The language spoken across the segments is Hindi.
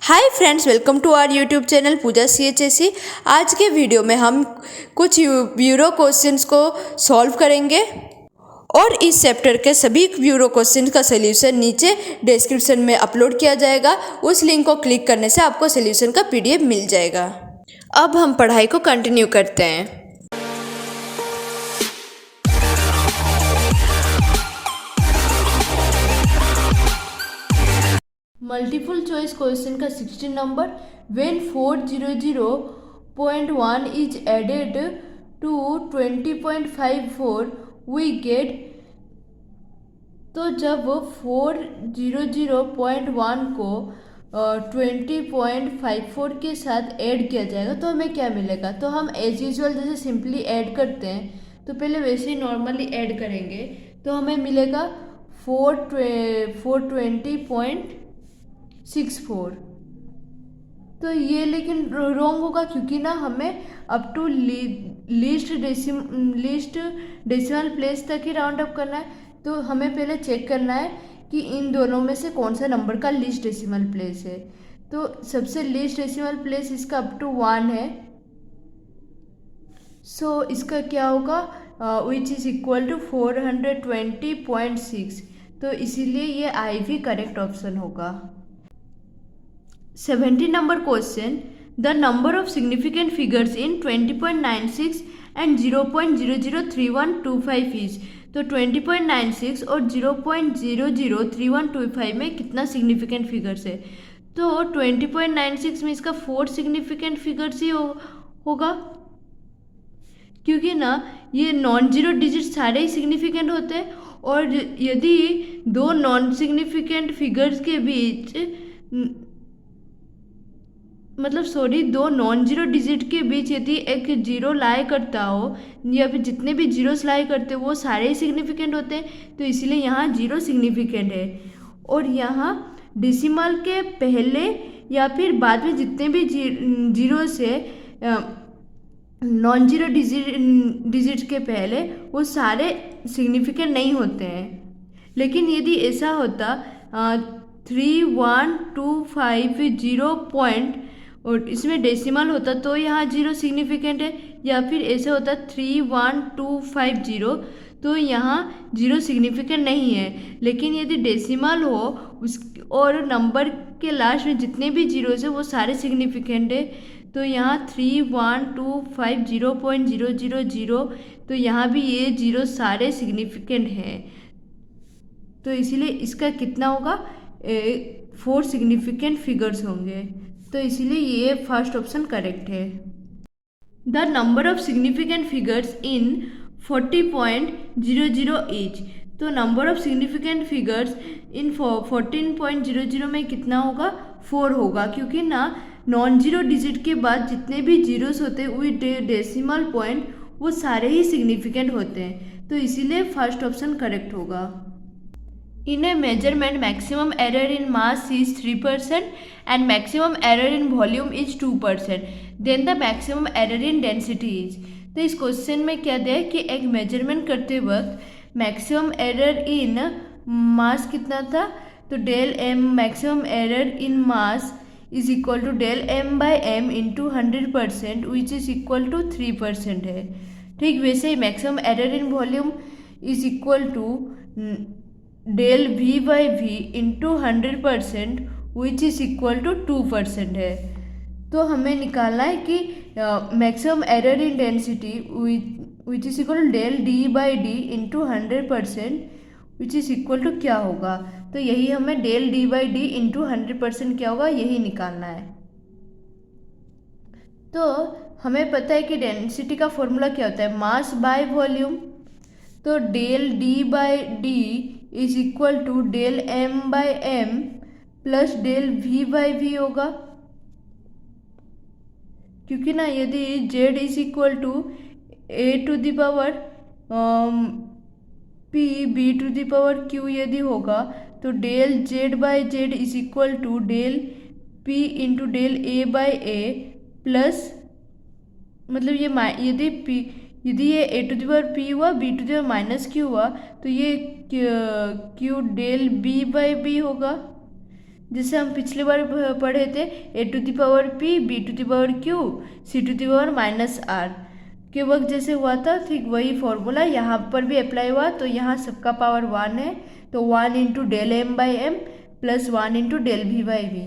Hi friends, welcome to our YouTube channel Pooja CHSE। आज के वीडियो में हम कुछ ब्यूरो क्वेश्चंस को सॉल्व करेंगे और इस चैप्टर के सभी ब्यूरो क्वेश्चंस का सलूशन नीचे डिस्क्रिप्शन में अपलोड किया जाएगा। उस लिंक को क्लिक करने से आपको सलूशन का PDF मिल जाएगा। अब हम पढ़ाई को कंटिन्यू करते हैं। मल्टीपल चॉइस क्वेश्चन का 16 number, when 400.1 is added to 20.54 we get. तो जब 400.1 को 20.54 के साथ ऐड किया जाएगा तो हमें क्या मिलेगा। तो हम एज यूजुअल जैसे सिंपली ऐड करते हैं तो पहले वैसे ही नॉर्मली ऐड करेंगे तो हमें मिलेगा 420.64। तो ये लेकिन रॉन्ग होगा क्योंकि ना हमें up to least decimal place तक ही राउंड अप करना है। तो हमें पहले चेक करना है कि इन दोनों में से कौन सा नंबर का लीस्ट डेसिमल प्लेस है। तो सबसे लीस्ट डेसिमल प्लेस इसका अप टू 1 है। सो इसका क्या होगा, विच इज इक्वल टू 420.6। तो इसीलिए ये आई भी करेक्ट ऑप्शन होगा। 17 number question, the number of significant figures in 20.96 and 0.003125 is. तो 20.96 और 0.003125 में कितना सिग्निफिकेंट फिगर्स है। तो 20.96 में इसका 4 सिग्निफिकेंट फिगर्स ही होगा क्योंकि ना ये नॉन जीरो डिजिट सारे ही सिग्निफिकेंट होते हैं। और यदि दो नॉन सिग्निफिकेंट फिगर्स के बीच दो नॉन जीरो डिजिट के बीच यदि एक जीरो लाई करता हो या फिर जितने भी जीरोस लाई करते हो वो सारे ही सिग्निफिकेंट होते हैं। तो इसीलिए यहाँ जीरो सिग्निफिकेंट है। और यहाँ डेसिमल के पहले या फिर बाद में जितने भी जीरो से नॉन जीरो डिजिट के पहले वो सारे सिग्निफिकेंट नहीं होते हैं। लेकिन यदि ऐसा होता 3125 पॉइंट और इसमें डेसिमल होता तो यहाँ जीरो सिग्निफिकेंट है, या फिर ऐसे होता 31250 तो यहाँ जीरो सिग्निफिकेंट नहीं है। लेकिन यदि डेसिमल हो उस और नंबर के लास्ट में जितने भी जीरोस है वो सारे सिग्निफिकेंट है। तो यहाँ 31250.000, तो यहाँ भी ये जीरो सारे सिग्निफिकेंट हैं। तो इसीलिए इसका कितना होगा, 4 सिग्निफिकेंट फिगर्स होंगे। तो इसीलिए ये फर्स्ट ऑप्शन करेक्ट है। The number of significant figures in 40.00 is. तो number of significant figures in 14.00 में कितना होगा, 4 होगा क्योंकि ना नॉन जीरो डिजिट के बाद जितने भी जीरोस होते हैं वो डेसिमल पॉइंट वो सारे ही सिग्निफिकेंट होते हैं। तो इसीलिए फर्स्ट ऑप्शन करेक्ट होगा। In a measurement, maximum error in mass is 3% and maximum error in volume is 2%. Then the maximum error in density is. तो इस क्वेश्चन में क्या दिया है कि एक मेजरमेंट करते वक्त मैक्सिमम एरर इन मास कितना था। तो del M maximum error in mass is equal to del M by M into 100% which is equal to 3% है। ठीक वैसे ही maximum error in volume is equal to del V by V into 100% which is equal to 2% है। तो हमें निकालना है कि maximum error in density which is equal to del D by D into 100% which is equal to क्या होगा। तो यही हमें del D by D into 100% क्या होगा यही निकालना है। तो हमें पता है कि डेंसिटी का फॉर्मूला क्या होता है, मास बाय वॉल्यूम। तो del D by D is equal to del M by M plus del V by V होगा क्योंकि ना यदि Z is equal to A to the power P B to the power Q यदि होगा तो del Z by Z is equal to del P into del A by A plus यदि ये A to the power P हुआ B to the power minus Q हुआ तो ये Q del B by B होगा। जिसे हम पिछले बार पढ़े थे, a to the power p, b to the power q, c to the power -r के वक्त जैसे हुआ था, ठीक वही फॉर्मूला यहाँ पर भी अप्लाई हुआ। तो यहाँ सबका पावर 1 है, तो 1 into del M by M plus 1 into del V by V,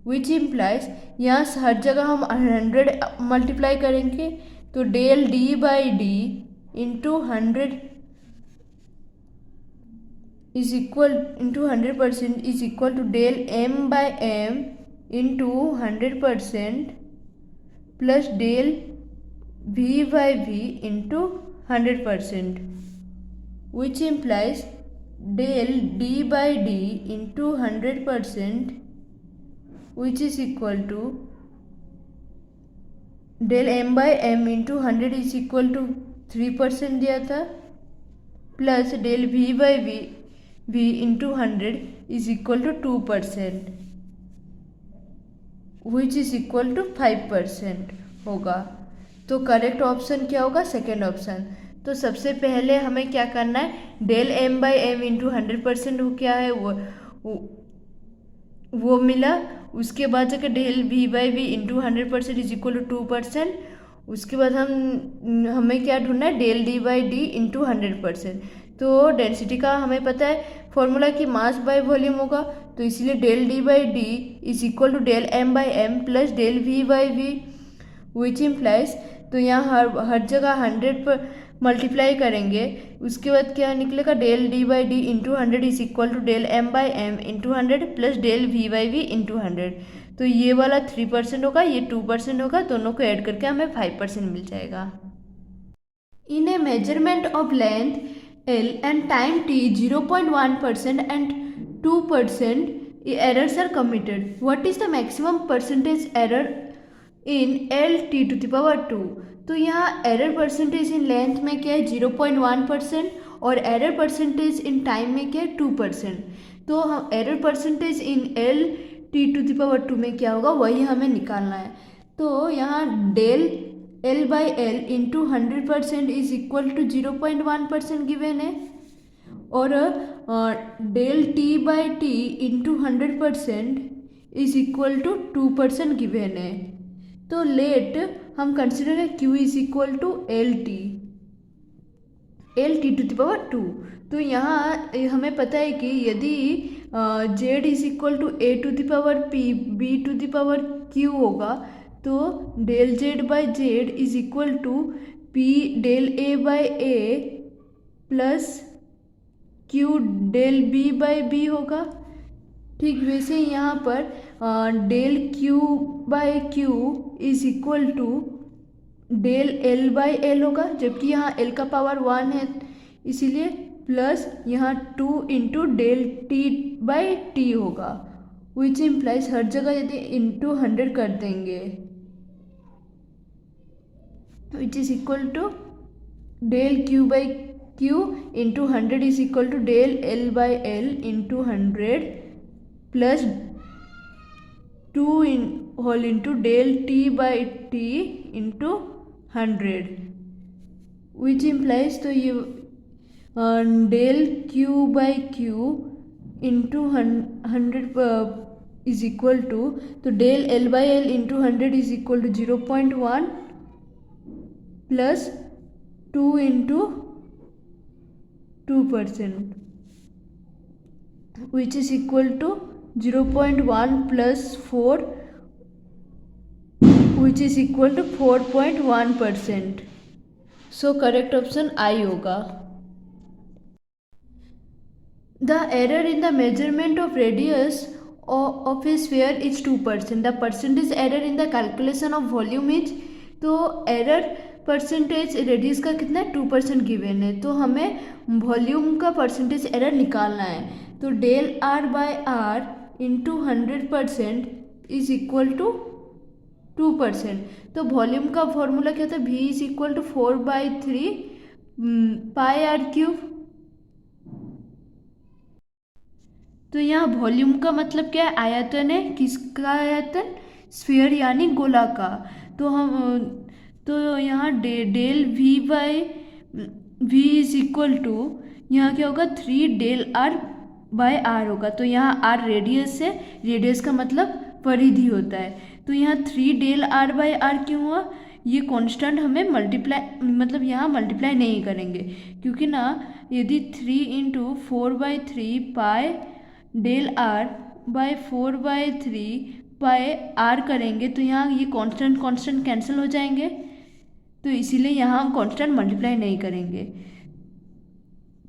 which implies यहाँ हर जगह हम 100 मल्टीप्लाई करेंगे, तो del D by D into 100 is equal into 100% is equal to del m by m into 100% plus del v by v into 100%, which implies del d by d into 100%, which is equal to del m by m into 100 is equal to 3% दिया था, plus del v by v into 100 is equal to 2%, which is equal to 5% होगा। तो करेक्ट ऑप्शन क्या होगा? Second option. तो सबसे पहले हमें क्या करना है, del M by M into 100% हो क्या है वो मिला। उसके बाद जाकर del V by V into 100% is equal to 2%। उसके बाद हमें क्या ढूंढना है, del D by D into 100%। तो डेंसिटी का हमें पता है फॉर्मूला की मास बाय वॉल्यूम होगा, तो इसलिए del D by D is equal to del M by M plus del V by V, which implies, तो यहाँ हर जगह 100 पर मल्टीप्लाई करेंगे। उसके बाद क्या निकलेगा, del D by D into 100 is equal to del M by M into 100 plus del V by V into 100। तो ये वाला 3% होगा, ये 2% होगा, दोनों को ऐड करके हमें 5% मिल जाएगा। In a measurement of length L and time t 0.1% and 2% errors are committed. What is the maximum percentage error in L t to the power 2? तो यहाँ एरर परसेंटेज इन लेंथ में क्या है 0.1% और एरर परसेंटेज इन टाइम में क्या है 2%। तो हम error percentage in L t to the power 2 में क्या होगा वही हमें निकालना है। तो यहाँ del L by L into 100% is equal to 0.1% given है, और del T by T into 100% is equal to 2% given है। तो लेट हम कंसिडर है Q is equal to L T to the power 2। तो यहाँ हमें पता है कि यदि Z is equal to A to the power P B to the power Q होगा, तो del Z by Z is equal to P del A by A plus Q del B by B होगा। ठीक वैसे ही यहाँ पर del Q by Q is equal to del L by L होगा, जबकि यहाँ एल का पावर 1 है इसीलिए, प्लस यहाँ 2 into del T by T होगा, विच इम्प्लाइज हर जगह यदि इंटू 100 कर देंगे which is equal to del q by q into 100 is equal to del L by L into 100 plus 2 in whole into del T by T into 100, which implies तो ये del q by q into 100 is equal to, तो del L by L into 100 is equal to 0.1 plus 2 into 2%, which is equal to 0.1 plus 4, which is equal to 4.1%। So correct option I होगा। The error in the measurement of radius of a sphere is 2%. The percentage error in the calculation of volume is, तो एरर परसेंटेज रेडियस का कितना है 2% गिवन है, तो हमें वॉल्यूम का परसेंटेज एरर निकालना है। तो del R by R into 100% is equal to 2%। तो वॉल्यूम का फॉर्मूला क्या था, v is equal to 4/3 pi R cube. तो यहाँ वॉल्यूम का मतलब क्या है, आयतन है। किसका आयतन, स्फीयर यानी गोला का। तो यहाँ del v by V is equal to, यहाँ क्या होगा 3 डेल आर बाय आर होगा। तो यहाँ आर रेडियस है, रेडियस का मतलब परिधि होता है। तो यहाँ 3 डेल आर बाय आर क्यों हुआ? ये कांस्टेंट हमें मल्टीप्लाई मतलब यहाँ मल्टीप्लाई नहीं करेंगे, क्योंकि ना यदि 3 into 4/3 pi del R by 4/3 pi R करेंगे तो यहाँ ये कांस्टेंट कैंसिल हो जाएंगे, तो इसीलिए यहाँ हम कांस्टेंट मल्टीप्लाई नहीं करेंगे।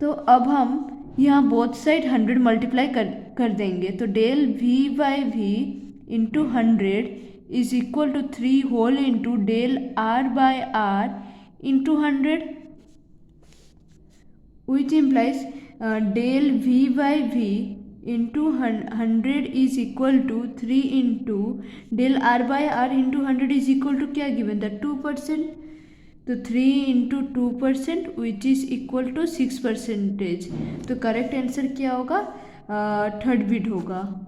तो अब हम यहाँ बोथ साइड 100 मल्टीप्लाई कर देंगे। तो del V by V into 100 is equal to 3 whole into del R by R into 100, which implies del V by V into 100 is equal to 3 into del R by R into 100 is equal to क्या गिवन था? 2%। तो 3 into 2% which is equal to 6%। तो करेक्ट आंसर क्या होगा? थर्ड बिट होगा।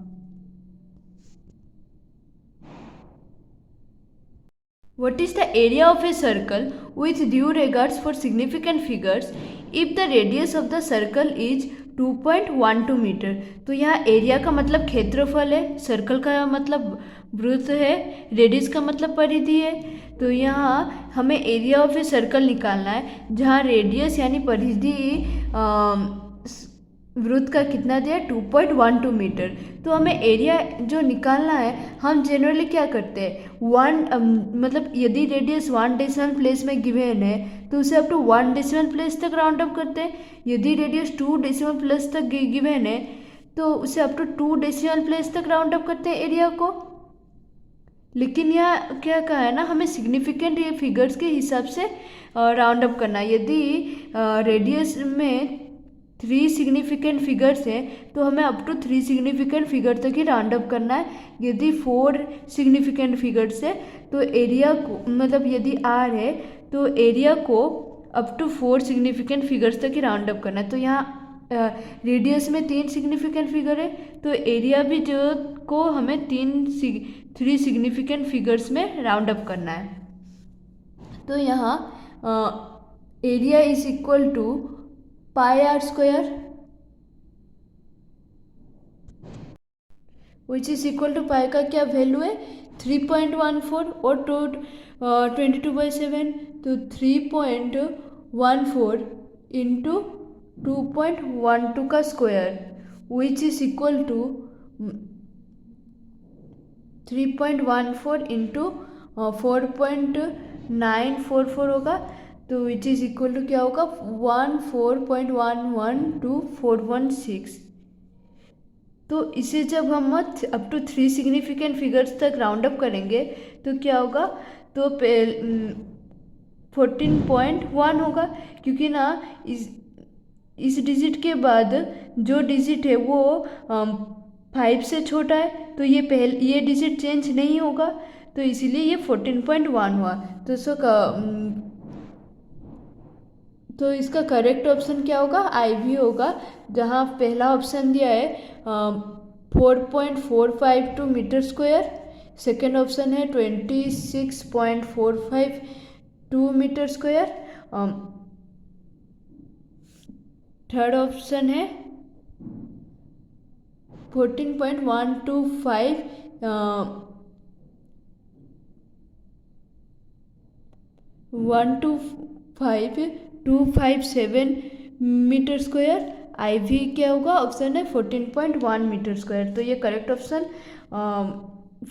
What is the area of a circle with due regards for significant figures if the radius of the circle is 2.12 metre? तो यहाँ एरिया का मतलब क्षेत्रफल है, सर्कल का मतलब वृत्त है, रेडियस का मतलब परिधि है। तो यहाँ हमें एरिया ऑफ ए सर्कल निकालना है, जहाँ रेडियस यानी परिधि वृत्त का कितना दिया? 2.12 मीटर। तो हमें एरिया जो निकालना है, हम जनरली क्या करते हैं, मतलब यदि रेडियस 1 डेसिमल प्लेस में गिवन है तो उसे अप टू 1 डेसिमल प्लेस तक राउंड अप करते हैं। यदि रेडियस 2 डेसिमल प्लेस तक गिवन है तो उसे अप टू 2 डेसिमल प्लेस तक राउंड अप करते हैं एरिया को। लेकिन यह क्या कहा है ना, हमें सिग्निफिकेंट ये फिगर्स के हिसाब से राउंड अप करना है। यदि रेडियस में 3 सिग्निफिकेंट फिगर्स हैं तो हमें अप टू 3 सिग्निफिकेंट फिगर तक ही राउंड अप करना है। यदि 4 सिग्निफिकेंट फिगर्स है तो एरिया को मतलब यदि आर है तो एरिया को अप टू 4 सिग्निफिकेंट फिगर्स तक ही राउंड अप करना है। तो यहाँ रेडियस में 3 सिग्निफिकेंट फिगर है तो एरिया भी जो को हमें 3 सिग्निफिकेंट फिगर्स में राउंड अप करना है। तो यहाँ area is equal to pi R square which is equal to pi का क्या वैल्यू है? 3.14 और 22/7। तो 3.14 इंटू 2.12 का square which is equal to 3.14 into 4.944 होगा। तो विच इज इक्वल टू क्या होगा? 14.112 तो इसे जब हम अप टू 3 सिग्निफिकेंट फिगर्स तक राउंड अप करेंगे तो क्या होगा? तो 14.1 होगा, क्योंकि ना इस डिजिट के बाद जो डिजिट है वो 5 से छोटा है, तो ये डिजिट चेंज नहीं होगा, तो इसीलिए ये 14.1 हुआ। तो इसका करेक्ट ऑप्शन क्या होगा? IV होगा, जहाँ पहला ऑप्शन दिया है 4.452 मीटर स्क्वायर, सेकेंड ऑप्शन है 26.452 मीटर स्क्वायर, थर्ड ऑप्शन है 125,257 मीटर स्क्वायर। IV क्या होगा? ऑप्शन है 14.1 मीटर स्क्वायर। तो ये करेक्ट ऑप्शन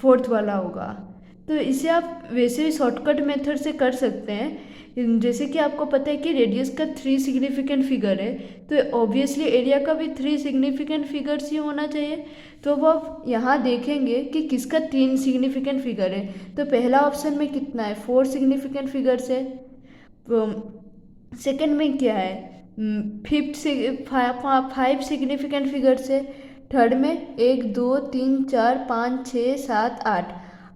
फोर्थ वाला होगा। तो इसे आप वैसे भी शॉर्टकट मेथड से कर सकते हैं, जैसे कि आपको पता है कि रेडियस का 3 सिग्निफिकेंट फिगर है, तो ऑब्वियसली एरिया का भी 3 सिग्निफिकेंट फिगर्स ही होना चाहिए। तो अब आप यहाँ देखेंगे कि किसका 3 सिग्निफिकेंट फिगर है। तो पहला ऑप्शन में कितना है? 4 सिग्निफिकेंट फिगर्स है। सेकंड में क्या है? 5 सिग्निफिकेंट फिगर्स है। थर्ड में 1 2 3 4 5 6 7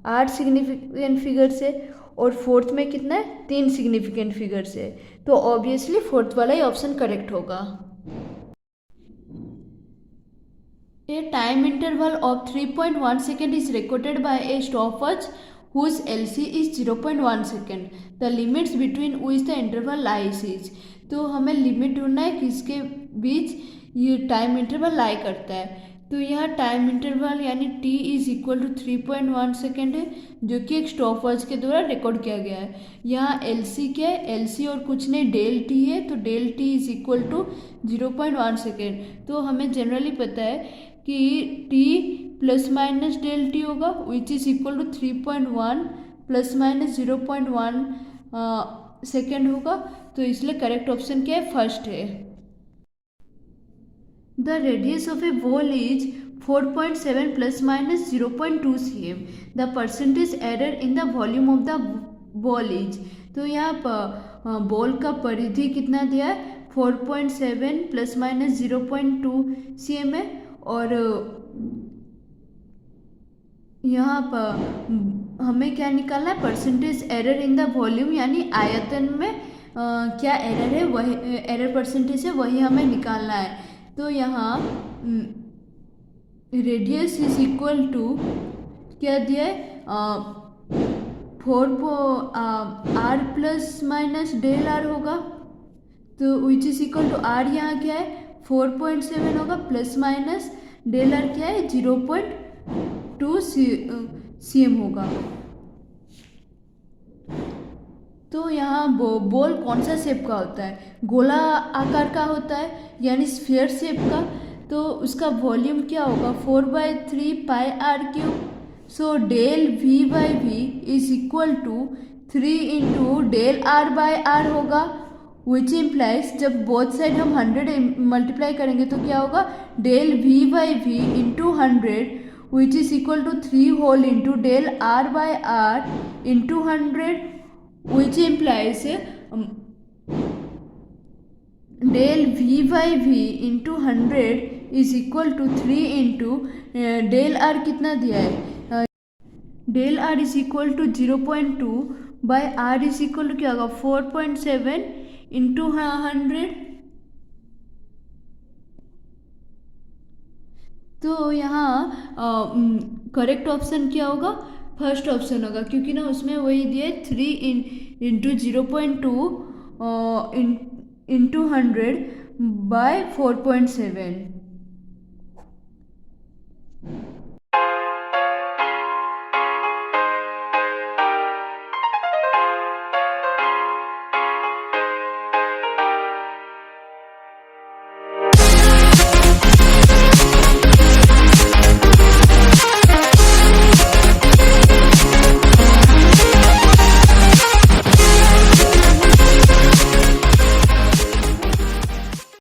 8 सिग्निफिकेंट फिगर्स है। और फोर्थ में कितना है? 3 सिग्निफिकेंट फिगर्स है। तो ऑब्वियसली फोर्थ वाला ही ऑप्शन करेक्ट होगा। A time interval of 3.1 second is recorded by a stopwatch whose LC is 0.1 second. The limits between which the interval lies is. तो हमें लिमिट ढूंढना है किसके बीच ये टाइम इंटरवल लाई करता है। तो यहाँ टाइम इंटरवल यानी t is equal to 3.1 second है, जो कि एक स्टॉपवॉच के द्वारा रिकॉर्ड किया गया है। यहाँ LC क्या है, LC और कुछ नहीं डेल t है, तो del t is equal to 0.1 second. तो हमें जनरली पता है कि t plus minus del t होगा, which is equal to 3.1 plus minus 0.1 second होगा। तो इसलिए करेक्ट ऑप्शन क्या है, फर्स्ट है। The radius of a ball is 4.7 plus minus 0.2 cm. The percentage error in the volume of the ball is, तो यहाँ बॉल का परिधि कितना दिया है, 4.7 प्लस माइनस 0.2 cm है। और यहाँ पर हमें क्या निकालना है, percentage error in the volume, यानी आयतन में क्या एरर है, वही एरर परसेंटेज है, वही हमें निकालना है। तो यहाँ रेडियस इज इक्वल टू क्या दिया है, 4 प्लस माइनस डेल आर होगा, तो which is equal to R यहाँ क्या है 4.7 होगा, प्लस माइनस डेल आर क्या है 0.2 cm होगा। तो यहाँ बॉल कौन सा शेप का होता है, गोला आकार का होता है, यानी स्फीयर शेप का। तो उसका वॉल्यूम क्या होगा, 4/3 pi R cube. So del V by V is equal to 3 into del R by R होगा, विच इम्प्लाइज जब बोथ साइड हम 100 मल्टीप्लाई करेंगे तो क्या होगा, del V by V into 100 which is equal to 3 whole into del R by R into 100, which implies del V by V into 100 is equal to 3 into del R कितना दिया है, del R is equal to 0.2 by R is equal to क्या होगा 4.7 into 100। तो यहाँ करेक्ट ऑप्शन क्या होगा, फर्स्ट ऑप्शन होगा, क्योंकि ना उसमें वही दिए 3 इंटू 0.2 इंटू 100 बाय 4.7।